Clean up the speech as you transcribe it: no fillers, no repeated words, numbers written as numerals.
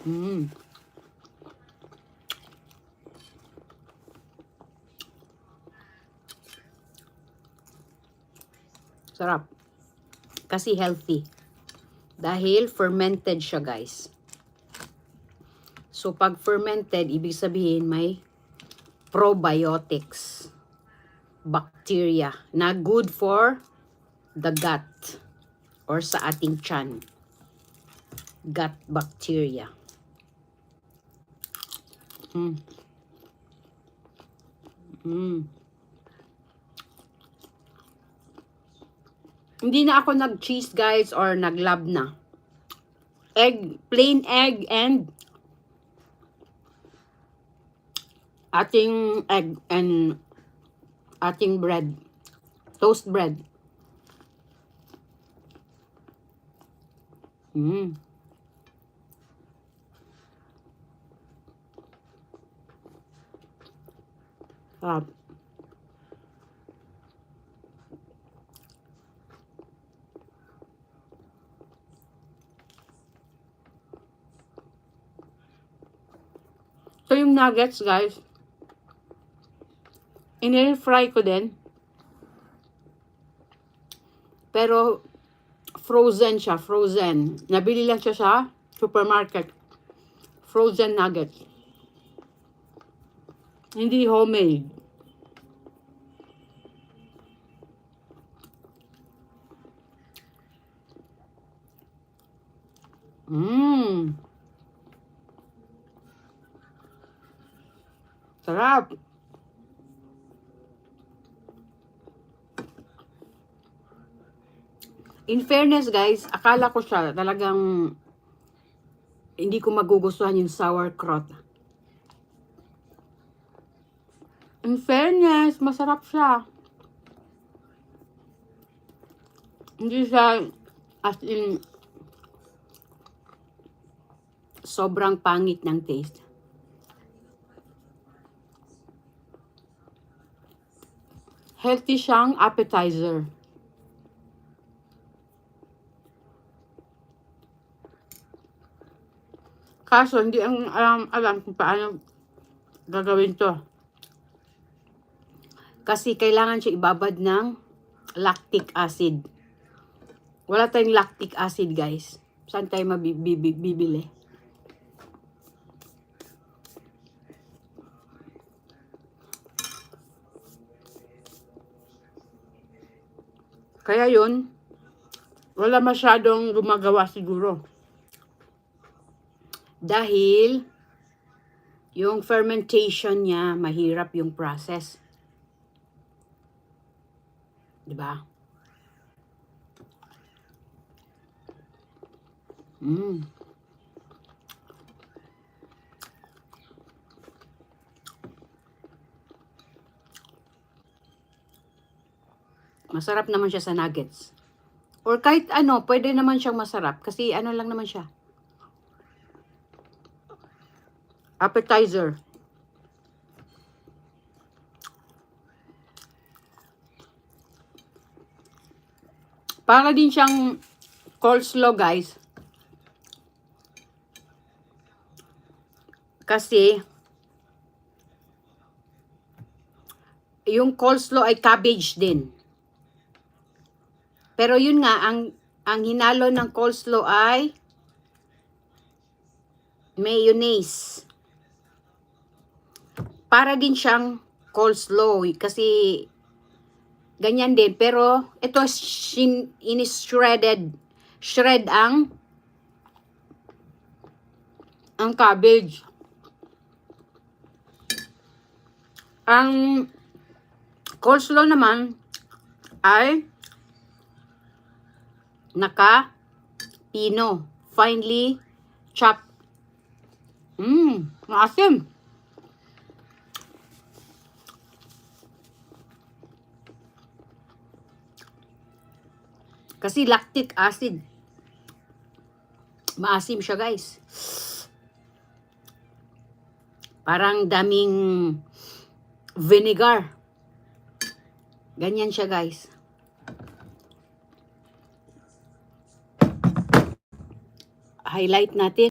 Mm. Sarap. Kasi healthy. Dahil fermented siya, guys. So, pag fermented, ibig sabihin may probiotics, bacteria, na good for the gut or sa ating tiyan. Gut bacteria. Mm. Mm. Hindi na ako nag-cheese, guys, or nag-lab na. Egg, plain egg and ating egg and ating bread. Toast bread. Mm. Sarap. Ito yung nuggets, guys. In-fry ko din. Pero frozen siya, frozen. Nabili lang siya sa supermarket. Frozen nuggets. Hindi homemade. Mmm. Sarap. In fairness, guys, akala ko siya talagang hindi ko magugustuhan yung sauerkraut. In fairness, masarap siya. Hindi siya as in sobrang pangit ng taste. Healthy siyang appetizer. Kaso, hindi ang alam kung paano gagawin to. Kasi kailangan siya ibabad ng lactic acid. Wala tayong lactic acid, guys. Saan tayo mabibili? Kaya yun, wala masyadong gumagawa siguro. Dahil yung fermentation niya, mahirap yung process. Diba? Mm. Masarap naman siya sa nuggets. Or kahit ano, pwede naman siyang masarap. Kasi ano lang naman siya. Appetizer. Para din siyang coleslaw, guys. Kasi yung coleslaw ay cabbage din. Pero yun nga, ang hinalo ng coleslaw ay mayonnaise. Para din siyang coleslaw kasi ganyan din. Pero ito shred ang cabbage. Ang coleslaw naman ay naka-pino. Finely chopped. Maasim. Kasi lactic acid. Maasim siya, guys. Parang daming vinegar. Ganyan siya, guys. Highlight natin.